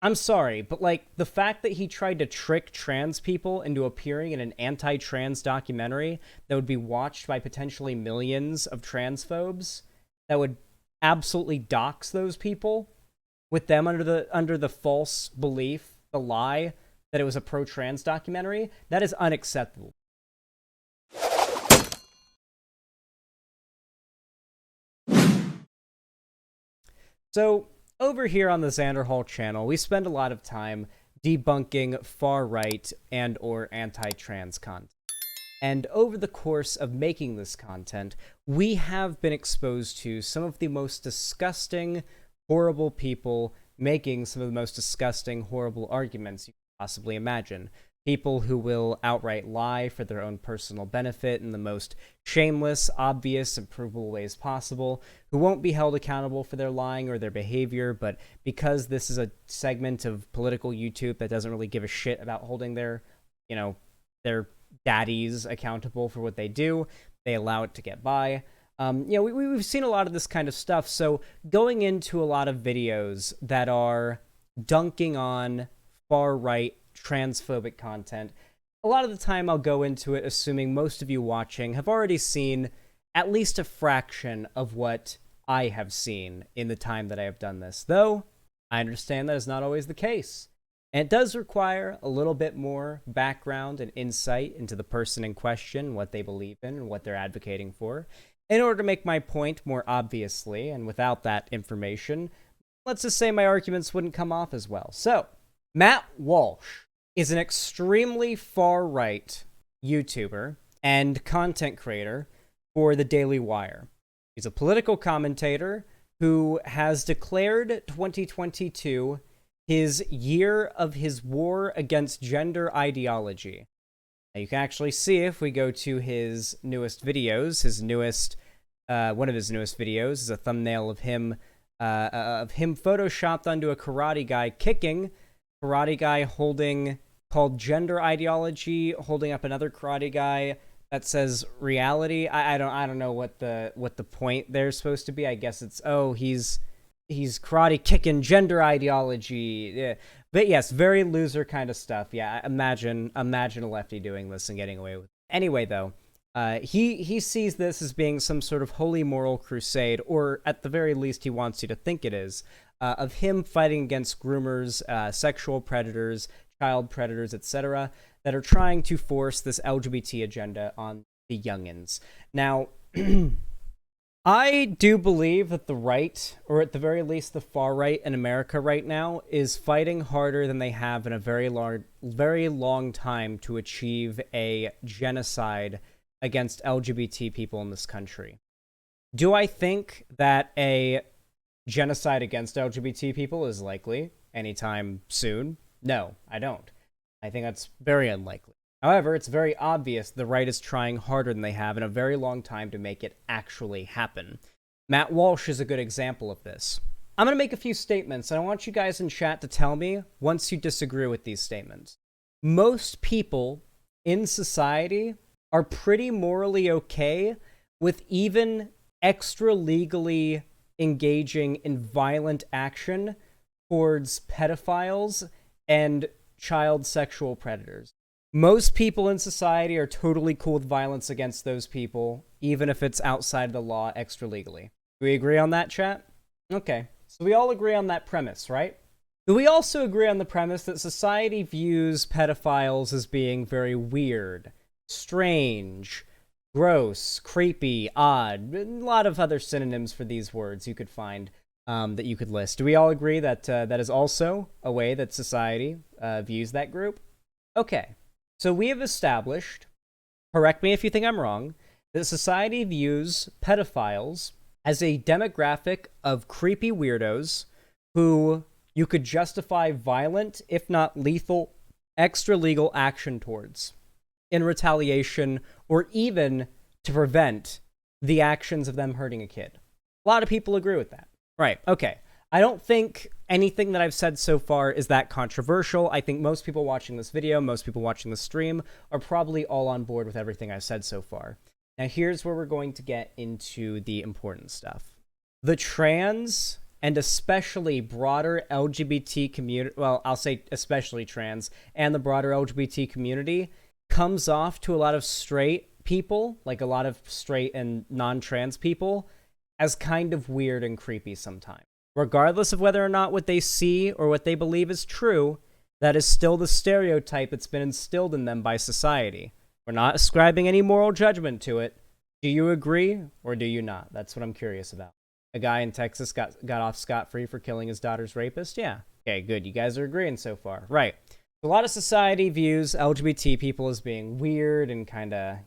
I'm sorry, but like the fact that he tried to trick trans people into appearing in an anti-trans documentary that would be watched by potentially millions of transphobes that would absolutely dox those people with them under the false belief, the lie that it was a pro-trans documentary, that is unacceptable. So, over here on the Xander Hall channel, we spend a lot of time debunking far-right and or anti-trans content. And over the course of making this content, we have been exposed to some of the most disgusting, horrible people making some of the most disgusting, horrible arguments you can possibly imagine. People who will outright lie for their own personal benefit in the most shameless, obvious, and provable ways possible, who won't be held accountable for their lying or their behavior, but because this is a segment of political YouTube that doesn't really give a shit about holding their, their daddies accountable for what they do, they allow it to get by. We've seen a lot of this kind of stuff, so going into a lot of videos that are dunking on far-right transphobic content, a lot of the time I'll go into it assuming most of you watching have already seen at least a fraction of what I have seen in the time that I have done this, though I understand that is not always the case. And it does require a little bit more background and insight into the person in question, what they believe in, and what they're advocating for, in order to make my point more obviously, and without that information, let's just say my arguments wouldn't come off as well. So, Matt Walsh is an extremely far-right YouTuber and content creator for the Daily Wire. He's a political commentator who has declared 2022 his year of his war against gender ideology. Now you can actually see if we go to his newest videos, one of his newest videos is a thumbnail of him photoshopped onto a karate guy kicking, karate guy called gender ideology, holding up another karate guy that says reality. I don't know what the point there's supposed to be. I guess it's he's karate kicking gender ideology. Yeah. But yes, very loser kind of stuff. Yeah, imagine a lefty doing this and getting away with it. Anyway, though, he sees this as being some sort of holy moral crusade, or at the very least he wants you to think it is, of him fighting against groomers, sexual predators, child predators, etc., that are trying to force this LGBT agenda on the youngins. Now, I do believe that the right, or at the very least the far right in America right now, is fighting harder than they have in a very long time to achieve a genocide against LGBT people in this country. Do I think that a genocide against LGBT people is likely anytime soon? No, I don't. I think that's very unlikely. However, it's very obvious the right is trying harder than they have in a very long time to make it actually happen. Matt Walsh is a good example of this. I'm going to make a few statements, and I want you guys in chat to tell me once you disagree with these statements. Most people in society are pretty morally okay with even extra legally engaging in violent action towards pedophiles and child sexual predators. Most people in society are totally cool with violence against those people, even if it's outside of the law extra legally. Do we agree on that, chat? Okay, so we all agree on that premise, right? Do we also agree on the premise that society views pedophiles as being very weird, strange, gross, creepy, odd, a lot of other synonyms for these words you could find that you could list? Do we all agree that that is also a way that society views that group? Okay, so we have established, correct me if you think I'm wrong, that society views pedophiles as a demographic of creepy weirdos who you could justify violent, if not lethal, extra-legal action towards in retaliation or even to prevent the actions of them hurting a kid. A lot of people agree with that. Right, okay. I don't think anything that I've said so far is that controversial. I think most people watching this video, most people watching the stream, are probably all on board with everything I've said so far. Now here's where we're going to get into the important stuff. The trans and especially broader LGBT community, well, I'll say especially trans, and the broader LGBT community, comes off to a lot of straight people, like a lot of straight and non-trans people, as kind of weird and creepy sometimes. Regardless of whether or not what they see or what they believe is true, that is still the stereotype that's been instilled in them by society. We're not ascribing any moral judgment to it. Do you agree or do you not? That's what I'm curious about. A guy in Texas got off scot-free for killing his daughter's rapist? Yeah. Okay, good. You guys are agreeing so far. Right. A lot of society views LGBT people as being weird and kind of,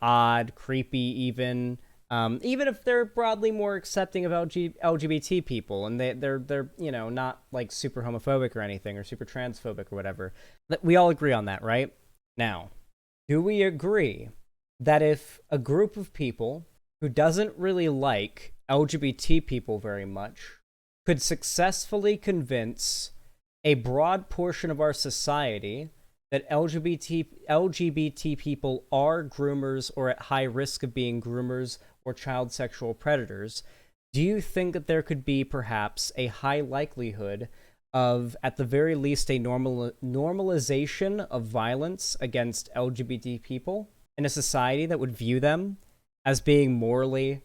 odd, creepy even. Even if they're broadly more accepting of LGBT people, and they're not like super homophobic or anything, or super transphobic or whatever. We all agree on that, right? Now, do we agree that if a group of people who doesn't really like LGBT people very much could successfully convince a broad portion of our society that LGBT people are groomers or at high risk of being groomers or child sexual predators, do you think that there could be perhaps a high likelihood of, at the very least, a normalization of violence against LGBT people in a society that would view them as being morally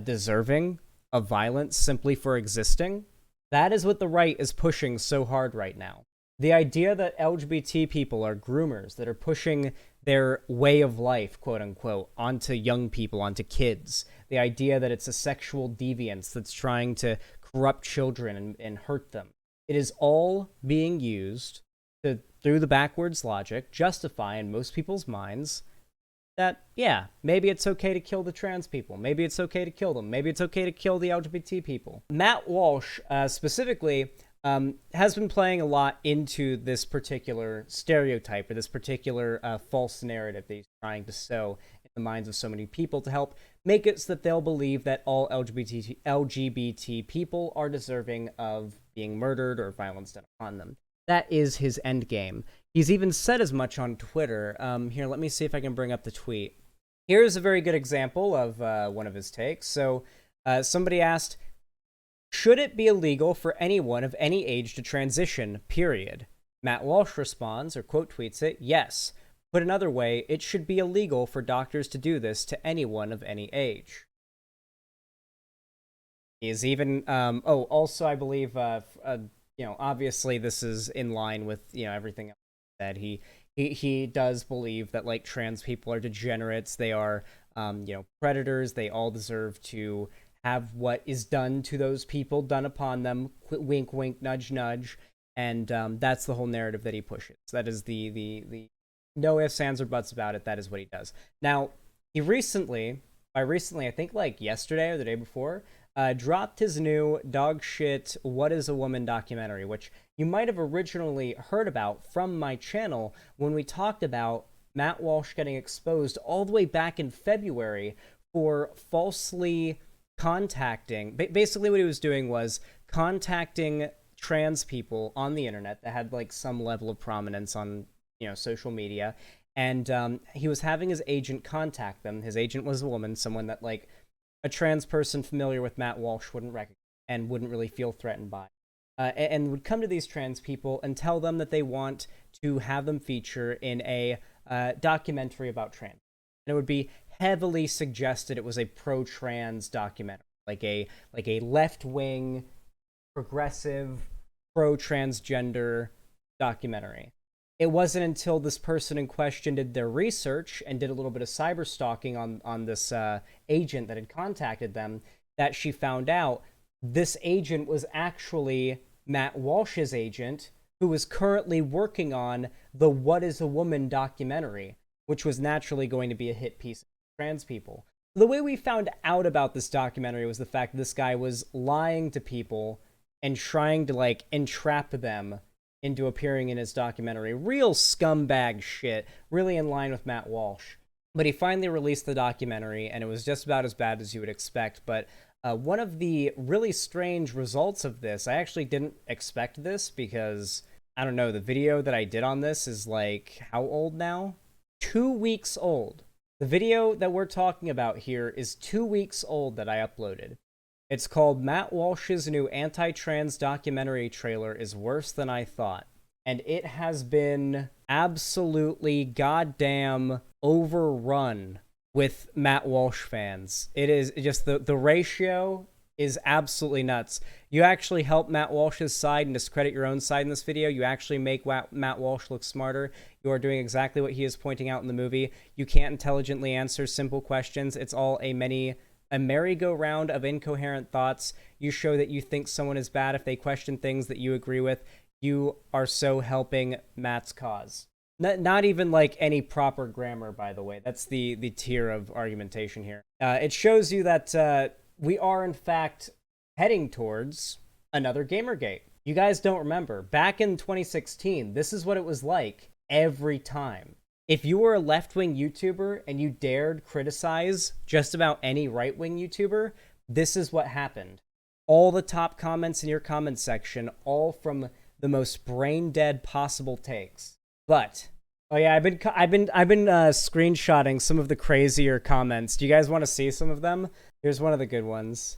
deserving of violence simply for existing? That is what the right is pushing so hard right now. The idea that LGBT people are groomers, that are pushing their way of life, quote unquote, onto young people, onto kids. The idea that it's a sexual deviance that's trying to corrupt children and hurt them. It is all being used to, through the backwards logic, justify in most people's minds that, yeah, maybe it's okay to kill the trans people. Maybe it's okay to kill them. Maybe it's okay to kill the LGBT people. Matt Walsh, specifically, has been playing a lot into this particular stereotype or this particular false narrative that he's trying to sow in the minds of so many people to help make it so that they'll believe that all LGBT people are deserving of being murdered or violence done upon them. That is his end game. He's even said as much on Twitter. Here, let me see if I can bring up the tweet. Here's a very good example of one of his takes. So somebody asked, should it be illegal for anyone of any age to transition, period? Matt Walsh responds, or quote tweets it, yes. Put another way, it should be illegal for doctors to do this to anyone of any age. He is even, also I believe, obviously this is in line with, everything else that he does believe that, like, trans people are degenerates. They are, predators. They all deserve to have what is done to those people done upon them. Wink, wink, nudge, nudge. And that's the whole narrative that he pushes. That is the no ifs, ands, or buts about it. That is what he does. Now, he recently, I think like yesterday or the day before, dropped his new dog shit What is a Woman documentary, which you might have originally heard about from my channel when we talked about Matt Walsh getting exposed all the way back in February for falsely contacting. Basically what he was doing was contacting trans people on the internet that had like some level of prominence on social media, and he was having his agent contact them. His agent was a woman, someone that like a trans person familiar with Matt Walsh wouldn't recognize and wouldn't really feel threatened by, and would come to these trans people and tell them that they want to have them feature in a documentary about trans. And it would be heavily suggested it was a pro-trans documentary, like a left-wing, progressive, pro-transgender documentary. It wasn't until this person in question did their research and did a little bit of cyber stalking on this agent that had contacted them that she found out this agent was actually Matt Walsh's agent, who was currently working on the What is a Woman documentary, which was naturally going to be a hit piece of trans people. The way we found out about this documentary was the fact that this guy was lying to people and trying to like entrap them into appearing in his documentary. Real scumbag shit, really in line with Matt Walsh. But he finally released the documentary, and it was just about as bad as you would expect. But one of the really strange results of this, I actually didn't expect this because, I don't know, the video that I did on this is like, how old now? 2 weeks old. The video that we're talking about here is 2 weeks old that I uploaded. It's called Matt Walsh's new anti-trans documentary trailer is worse than I thought. And it has been absolutely goddamn overrun with Matt Walsh fans. It is just the ratio is absolutely nuts. You actually help Matt Walsh's side and discredit your own side in this video. You actually make Matt Walsh look smarter. You are doing exactly what he is pointing out in the movie. You can't intelligently answer simple questions. It's all a merry-go-round of incoherent thoughts. You show that you think someone is bad if they question things that you agree with. You are so helping Matt's cause. Not even like any proper grammar, by the way. That's the tier of argumentation here. It shows you that we are, in fact, heading towards another Gamergate. You guys don't remember. Back in 2016, this is what it was like every time. If you were a left-wing YouTuber and you dared criticize just about any right-wing YouTuber, this is what happened. All the top comments in your comment section, all from the most brain-dead possible takes. But, oh yeah, I've been screenshotting some of the crazier comments. Do you guys want to see some of them? Here's one of the good ones.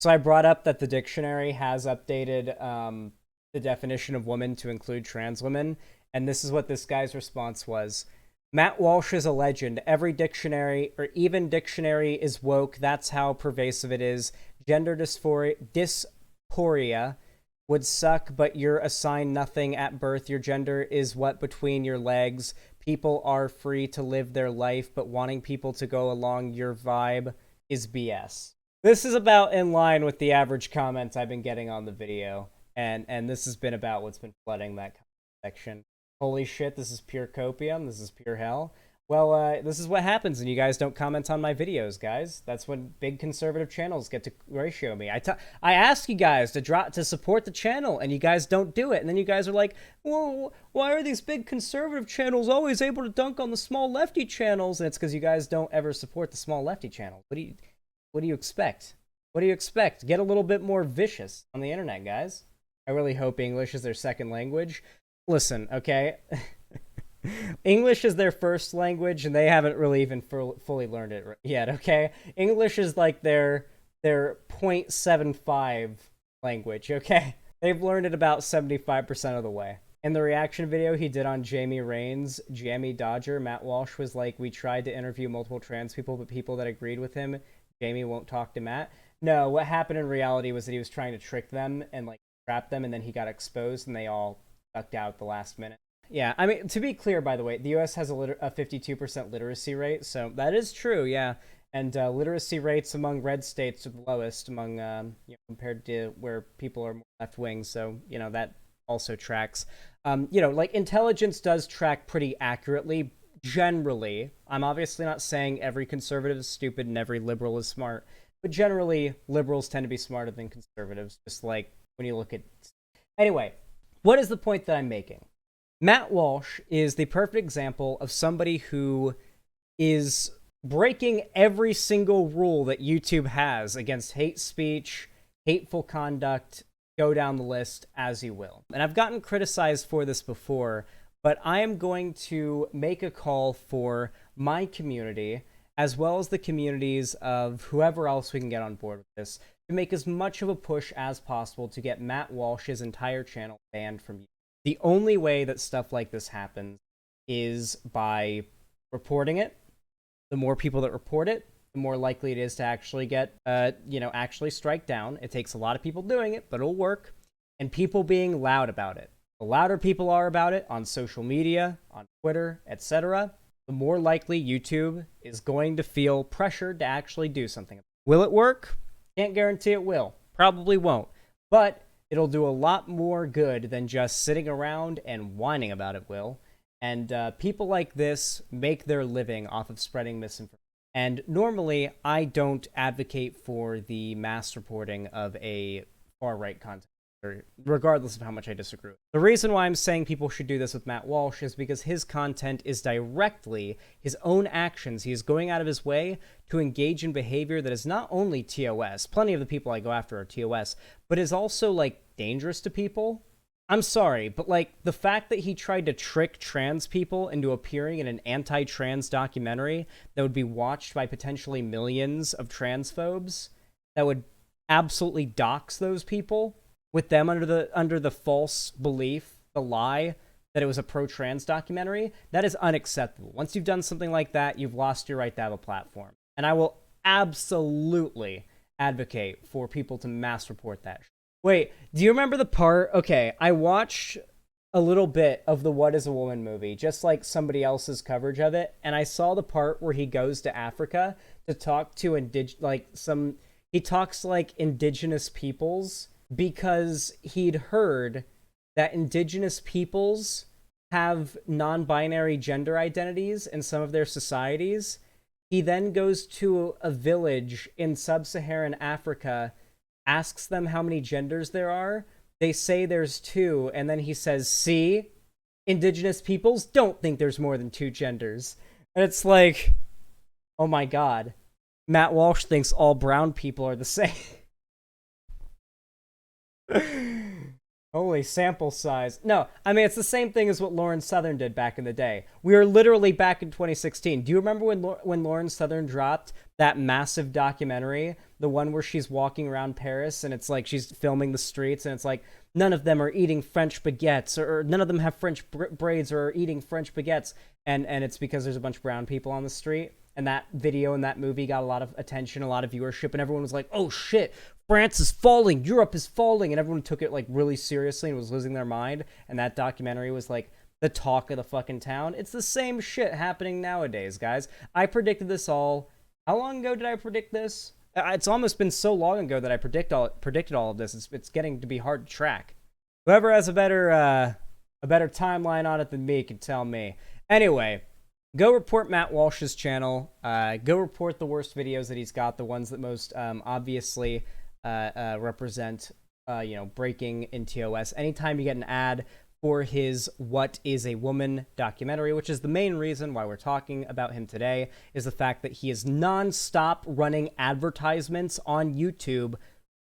So I brought up that the dictionary has updated the definition of woman to include trans women, and this is what this guy's response was. Matt Walsh is a legend. Every dictionary, or even dictionary, is woke. That's how pervasive it is. Gender dysphoria would suck, but you're assigned nothing at birth. Your gender is what between your legs. People are free to live their life, but wanting people to go along your vibe is BS. This is about in line with the average comments I've been getting on the video, and this has been about what's been flooding that comment section. Holy shit, this is pure copium. This is pure hell. Well, this is what happens when you guys don't comment on my videos, guys. That's when big conservative channels get to ratio me. I ask you guys to support the channel, and you guys don't do it. And then you guys are like, well, why are these big conservative channels always able to dunk on the small lefty channels? And it's because you guys don't ever support the small lefty channels. What do you expect? What do you expect? Get a little bit more vicious on the internet, guys. I really hope English is their second language. Listen, okay? English is their first language, and they haven't really even fully learned it yet, okay? English is like their 0.75 language, okay? They've learned it about 75% of the way. In the reaction video he did on Jamie Raines' Jammy Dodger, Matt Walsh was like, we tried to interview multiple trans people, but people that agreed with him, Jamie won't talk to Matt. No, what happened in reality was that he was trying to trick them and like trap them, and then he got exposed, and they all ducked out at the last minute. Yeah, I mean, to be clear, by the way, the U.S. has a 52% literacy rate, so that is true, yeah. And literacy rates among red states are the lowest among, compared to where people are more left-wing, so, that also tracks. Like, intelligence does track pretty accurately, generally. I'm obviously not saying every conservative is stupid and every liberal is smart, but generally, liberals tend to be smarter than conservatives, just like when you look at... Anyway, what is the point that I'm making? Matt Walsh is the perfect example of somebody who is breaking every single rule that YouTube has against hate speech, hateful conduct, go down the list as you will. And I've gotten criticized for this before, but I am going to make a call for my community, as well as the communities of whoever else we can get on board with this, to make as much of a push as possible to get Matt Walsh's entire channel banned from YouTube. The only way that stuff like this happens is by reporting it. The more people that report it, the more likely it is to actually get, actually strike down. It takes a lot of people doing it, but it'll work. And people being loud about it. The louder people are about it on social media, on Twitter, etc., the more likely YouTube is going to feel pressured to actually do something. Will it work? Can't guarantee it will. Probably won't. But it'll do a lot more good than just sitting around and whining about it will. And people like this make their living off of spreading misinformation. And normally, I don't advocate for the mass reporting of a far-right content, regardless of how much I disagree. The reason why I'm saying people should do this with Matt Walsh is because his content is directly his own actions. He is going out of his way to engage in behavior that is not only TOS, plenty of the people I go after are TOS, but is also, like, dangerous to people. I'm sorry, but, like, the fact that he tried to trick trans people into appearing in an anti-trans documentary that would be watched by potentially millions of transphobes, that would absolutely dox those people with them under the false belief, the lie that it was a pro-trans documentary. That is unacceptable. Once you've done something like that, you've lost your right to have a platform. And I will absolutely advocate for people to mass report that. Wait, do you remember the part? Okay, I watched a little bit of the What is a Woman movie, just like somebody else's coverage of it, and I saw the part where he goes to Africa to talk to he talks like indigenous peoples, because he'd heard that indigenous peoples have non-binary gender identities in some of their societies. He then goes to a village in sub-Saharan Africa, asks them how many genders there are. They say there's 2, and then he says, see, indigenous peoples don't think there's more than 2 genders. And it's like, oh my god. Matt Walsh thinks all brown people are the same. Holy sample size. No, I mean, it's the same thing as what Lauren Southern did back in the day. We are literally back in 2016. Do you remember when Lauren Southern dropped that massive documentary? The one where she's walking around Paris and it's like she's filming the streets and it's like none of them are eating French baguettes, or none of them have French braids or are eating French baguettes. And it's because there's a bunch of brown people on the street. And that video and that movie got a lot of attention, a lot of viewership, and everyone was like, oh shit, France is falling, Europe is falling, and everyone took it like really seriously and was losing their mind, and that documentary was like the talk of the fucking town. It's the same shit happening nowadays, guys. I predicted this all. How long ago did I predict this? It's almost been so long ago that I predicted all of this. It's getting to be hard to track. Whoever has a better timeline on it than me can tell me. Anyway, go report Matt Walsh's channel. Go report the worst videos that he's got, the ones that most obviously represent, breaking in TOS. Anytime you get an ad for his What is a Woman documentary, which is the main reason why we're talking about him today, is the fact that he is nonstop running advertisements on YouTube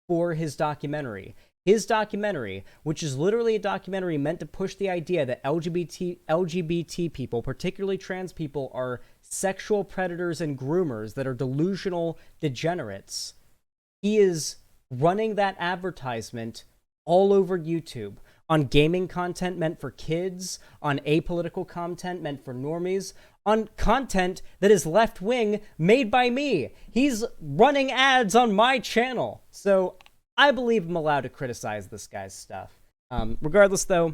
for his documentary. His documentary, which is literally a documentary meant to push the idea that LGBT people, particularly trans people, are sexual predators and groomers that are delusional degenerates. He is running that advertisement all over YouTube, on gaming content meant for kids, on apolitical content meant for normies, on content that is left-wing made by me. He's running ads on my channel. So I believe I'm allowed to criticize this guy's stuff. Regardless, though,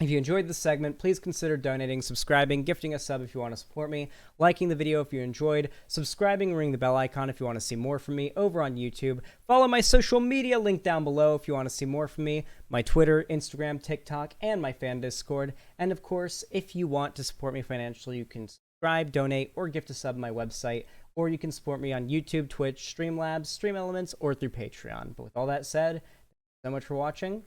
if you enjoyed this segment, please consider donating, subscribing, gifting a sub if you want to support me, liking the video if you enjoyed, subscribing and ring the bell icon if you want to see more from me over on YouTube. Follow my social media link down below if you want to see more from me, my Twitter, Instagram, TikTok, and my fan Discord. And of course, if you want to support me financially, you can subscribe, donate, or gift a sub on my website, or you can support me on YouTube, Twitch, Streamlabs, Stream Elements, or through Patreon. But with all that said, thank you so much for watching.